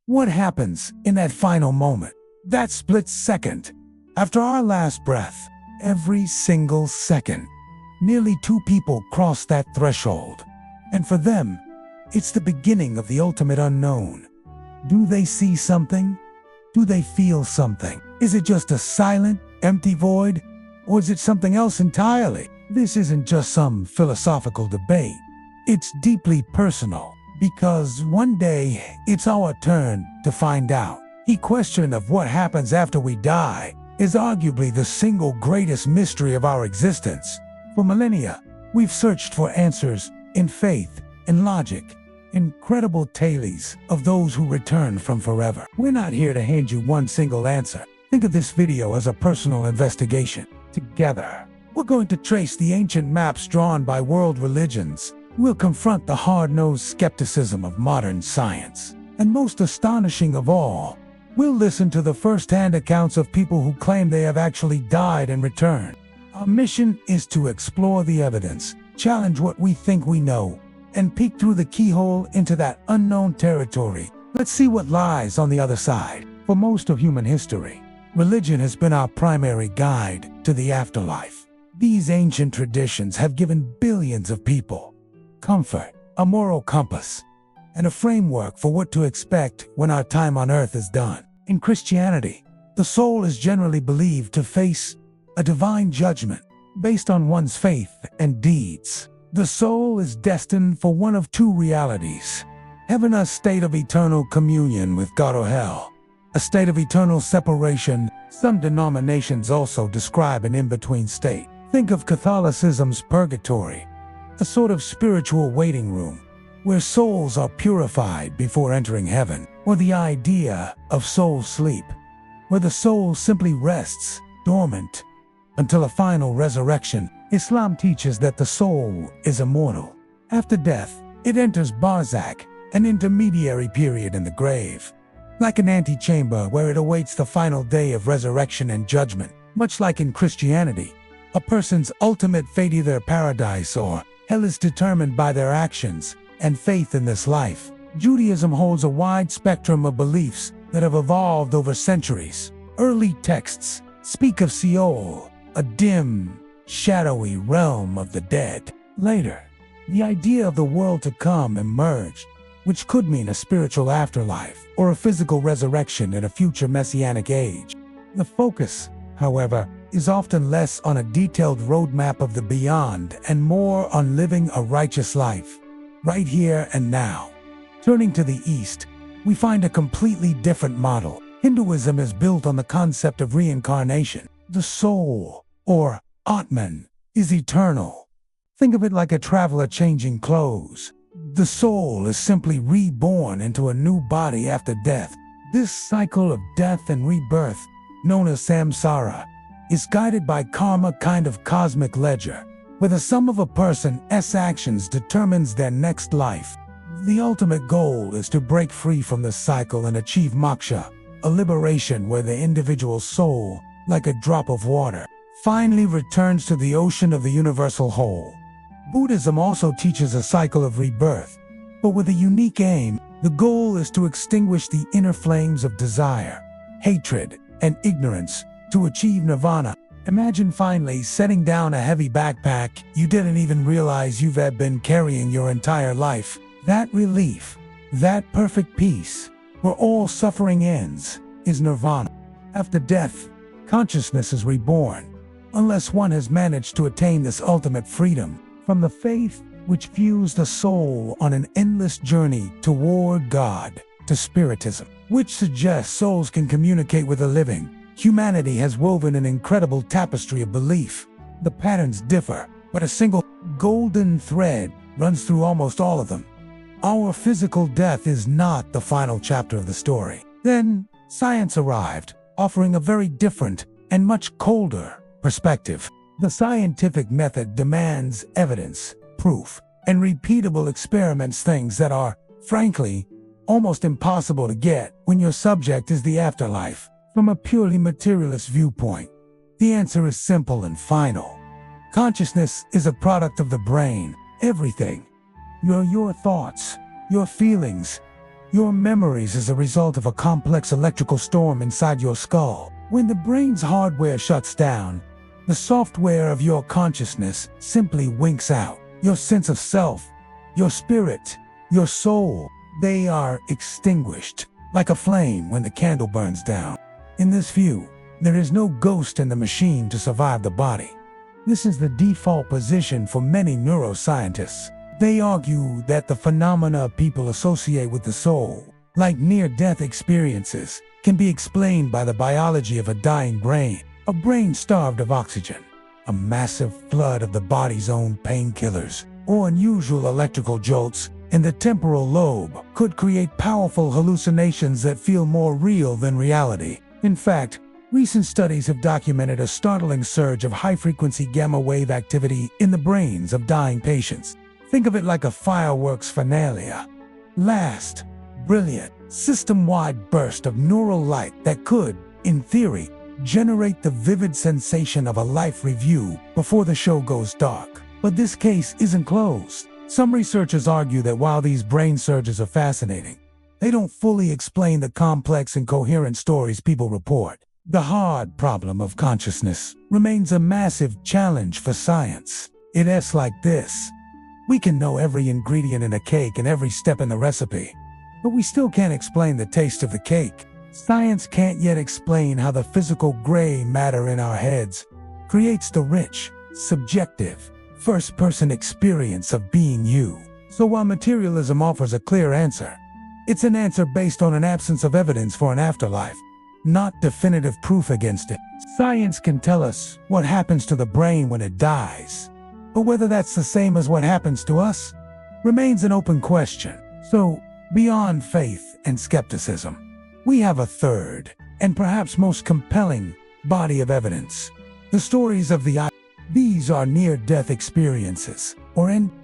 What happens in that final moment? That split second. After our last breath, every single second, nearly two people cross that threshold. And for them, it's the beginning of the ultimate unknown. Do they see something? Do they feel something? Is it just a silent, empty void? Or is it something else entirely? This isn't just some philosophical debate. It's deeply personal, because one day it's our turn to find out. The question of what happens after we die is arguably the single greatest mystery of our existence. For millennia, we've searched for answers in faith, in logic, incredible tales of those who return from forever. We're not here to hand you one single answer. Think of this video as a personal investigation. Together, we're going to trace the ancient maps drawn by world religions. We'll confront the hard-nosed skepticism of modern science. And most astonishing of all, we'll listen to the first-hand accounts of people who claim they have actually died and returned. Our mission is to explore the evidence, challenge what we think we know, and peek through the keyhole into that unknown territory. Let's see what lies on the other side. For most of human history, religion has been our primary guide to the afterlife. These ancient traditions have given billions of people comfort, a moral compass, and a framework for what to expect when our time on earth is done. In Christianity, the soul is generally believed to face a divine judgment based on one's faith and deeds. The soul is destined for one of two realities: heaven, a state of eternal communion with God, or hell, a state of eternal separation. Some denominations also describe an in-between state. Think of Catholicism's purgatory, a sort of spiritual waiting room where souls are purified before entering heaven, or the idea of soul sleep, where the soul simply rests dormant until a final resurrection. Islam teaches that the soul is immortal. After death, it enters barzakh, an intermediary period in the grave, like an antechamber where it awaits the final day of resurrection and judgment. Much like in Christianity, a person's ultimate fate, either paradise or hell, is determined by their actions and faith in this life. Judaism holds a wide spectrum of beliefs that have evolved over centuries. Early texts speak of Sheol, a dim, shadowy realm of the dead. Later, the idea of the world to come emerged, which could mean a spiritual afterlife or a physical resurrection in a future messianic age. The focus, however, is often less on a detailed roadmap of the beyond and more on living a righteous life, right here and now. Turning to the East, we find a completely different model. Hinduism is built on the concept of reincarnation. The soul, or Atman, is eternal. Think of it like a traveler changing clothes. The soul is simply reborn into a new body after death. This cycle of death and rebirth, known as samsara, is guided by karma, kind of cosmic ledger, where the sum of a person's actions determines their next life. The ultimate goal is to break free from this cycle and achieve moksha, a liberation where the individual soul, like a drop of water, finally returns to the ocean of the universal whole. Buddhism also teaches a cycle of rebirth, but with a unique aim. The goal is to extinguish the inner flames of desire, hatred, and ignorance to achieve nirvana. Imagine finally setting down a heavy backpack you didn't even realize you've been carrying your entire life. That relief, that perfect peace, where all suffering ends, is nirvana. After death, consciousness is reborn, unless one has managed to attain this ultimate freedom from the faith which fuels the soul on an endless journey toward God, to spiritism, which suggests souls can communicate with the living. Humanity has woven an incredible tapestry of belief. The patterns differ, but a single golden thread runs through almost all of them. Our physical death is not the final chapter of the story. Then, science arrived, offering a very different and much colder perspective. The scientific method demands evidence, proof, and repeatable experiments, things that are, frankly, almost impossible to get when your subject is the afterlife. From a purely materialist viewpoint, the answer is simple and final. Consciousness is a product of the brain. Everything, your thoughts, your feelings, Your memories is a result of a complex electrical storm inside your skull. When the brain's hardware shuts down, the software of your consciousness simply winks out. Your sense of self, your spirit, your soul, they are extinguished, like a flame when the candle burns down. In this view, there is no ghost in the machine to survive the body. This is the default position for many neuroscientists. They argue that the phenomena people associate with the soul, like near-death experiences, can be explained by the biology of a dying brain, a brain starved of oxygen, a massive flood of the body's own painkillers, or unusual electrical jolts in the temporal lobe could create powerful hallucinations that feel more real than reality. In fact, recent studies have documented a startling surge of high-frequency gamma-wave activity in the brains of dying patients. Think of it like a fireworks finale. Last, brilliant, system-wide burst of neural light that could, in theory, generate the vivid sensation of a life review before the show goes dark. But this case isn't closed. Some researchers argue that while these brain surges are fascinating, they don't fully explain the complex and coherent stories people report. The hard problem of consciousness remains a massive challenge for science. It's like this. We can know every ingredient in a cake and every step in the recipe, but we still can't explain the taste of the cake. Science can't yet explain how the physical gray matter in our heads creates the rich, subjective, first-person experience of being you. So while materialism offers a clear answer, it's an answer based on an absence of evidence for an afterlife, not definitive proof against it. Science can tell us what happens to the brain when it dies, but whether that's the same as what happens to us remains an open question. So, beyond faith and skepticism, we have a third, and perhaps most compelling, body of evidence. The stories of the These are near-death experiences,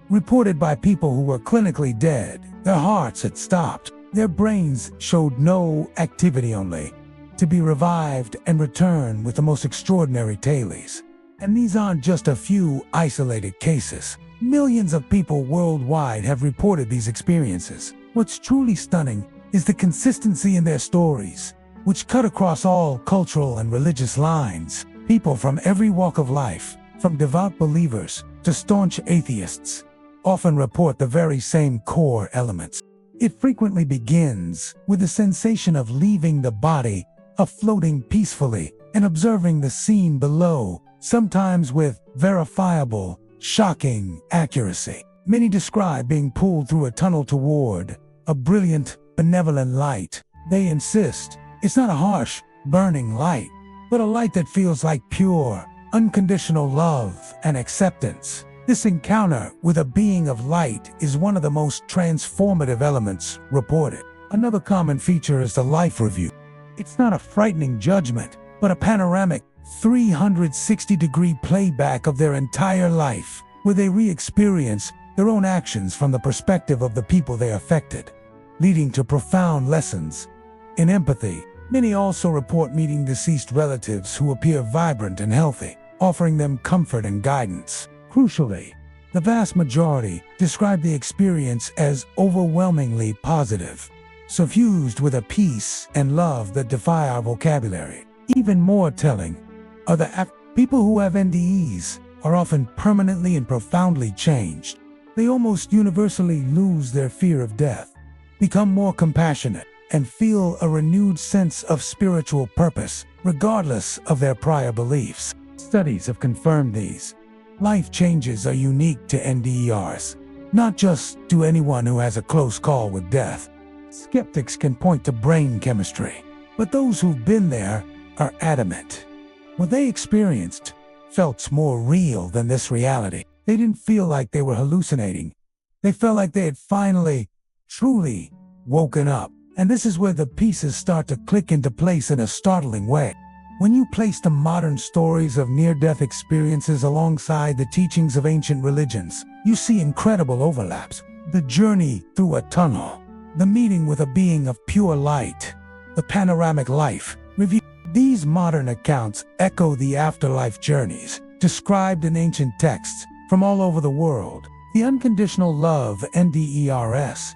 reported by people who were clinically dead. Their hearts had stopped. Their brains showed no activity, only to be revived and return with the most extraordinary tales. And these aren't just a few isolated cases. Millions of people worldwide have reported these experiences. What's truly stunning is the consistency in their stories, which cut across all cultural and religious lines. People from every walk of life, from devout believers to staunch atheists, often report the very same core elements. It frequently begins with the sensation of leaving the body, of floating peacefully and observing the scene below, sometimes with verifiable, shocking accuracy. Many describe being pulled through a tunnel toward a brilliant, benevolent light. They insist it's not a harsh, burning light, but a light that feels like pure, unconditional love and acceptance. This encounter with a being of light is one of the most transformative elements reported. Another common feature is the life review. It's not a frightening judgment, but a panoramic 360-degree playback of their entire life, where they re-experience their own actions from the perspective of the people they affected, leading to profound lessons in empathy. Many also report meeting deceased relatives who appear vibrant and healthy, offering them comfort and guidance. Crucially, the vast majority describe the experience as overwhelmingly positive, suffused with a peace and love that defy our vocabulary. Even more telling are the people who have NDEs are often permanently and profoundly changed. They almost universally lose their fear of death, become more compassionate, and feel a renewed sense of spiritual purpose, regardless of their prior beliefs. Studies have confirmed these. Life changes are unique to NDERs, not just to anyone who has a close call with death. Skeptics can point to brain chemistry, but those who've been there are adamant. What they experienced felt more real than this reality. They didn't feel like they were hallucinating. They felt like they had finally, truly woken up. And this is where the pieces start to click into place in a startling way. When you place the modern stories of near-death experiences alongside the teachings of ancient religions, you see incredible overlaps. The journey through a tunnel, the meeting with a being of pure light, the panoramic life review. These modern accounts echo the afterlife journeys described in ancient texts from all over the world. The unconditional love NDERS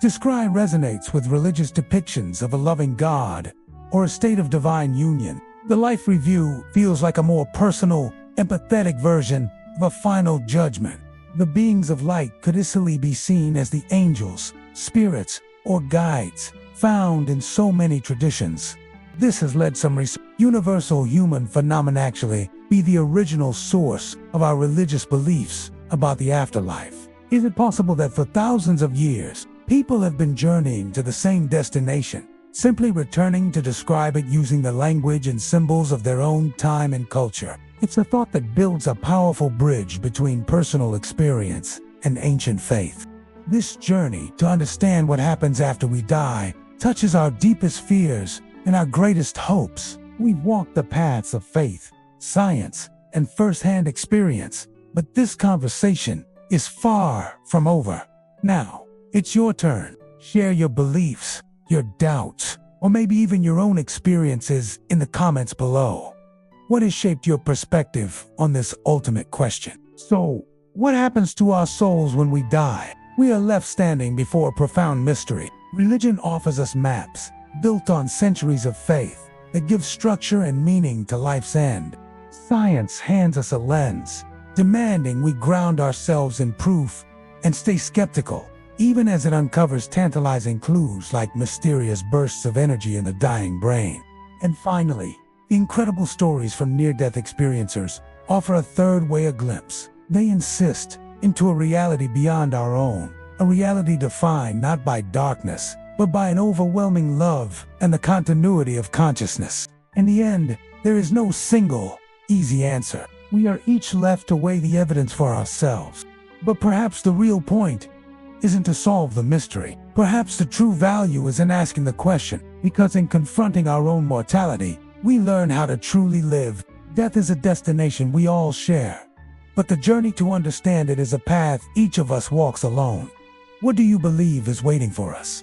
This cry resonates with religious depictions of a loving God or a state of divine union. The Life Review feels like a more personal, empathetic version of a final judgment. The beings of light could easily be seen as the angels, spirits, or guides found in so many traditions. This has led some universal human phenomena actually be the original source of our religious beliefs about the afterlife. Is it possible that for thousands of years, people have been journeying to the same destination, simply returning to describe it using the language and symbols of their own time and culture? It's a thought that builds a powerful bridge between personal experience and ancient faith. This journey to understand what happens after we die touches our deepest fears and our greatest hopes. We've walked the paths of faith, science, and first-hand experience, but this conversation is far from over. Now, it's your turn. Share your beliefs, your doubts, or maybe even your own experiences in the comments below. What has shaped your perspective on this ultimate question? So, what happens to our souls when we die? We are left standing before a profound mystery. Religion offers us maps, built on centuries of faith, that give structure and meaning to life's end. Science hands us a lens, demanding we ground ourselves in proof and stay skeptical, even as it uncovers tantalizing clues like mysterious bursts of energy in the dying brain. And finally, the incredible stories from near-death experiencers offer a third way a glimpse. They insist into a reality beyond our own, a reality defined not by darkness, but by an overwhelming love and the continuity of consciousness. In the end, there is no single, easy answer. We are each left to weigh the evidence for ourselves. But perhaps the real point isn't to solve the mystery. Perhaps the true value is in asking the question, because in confronting our own mortality, we learn how to truly live. Death is a destination we all share, but the journey to understand it is a path each of us walks alone. What do you believe is waiting for us?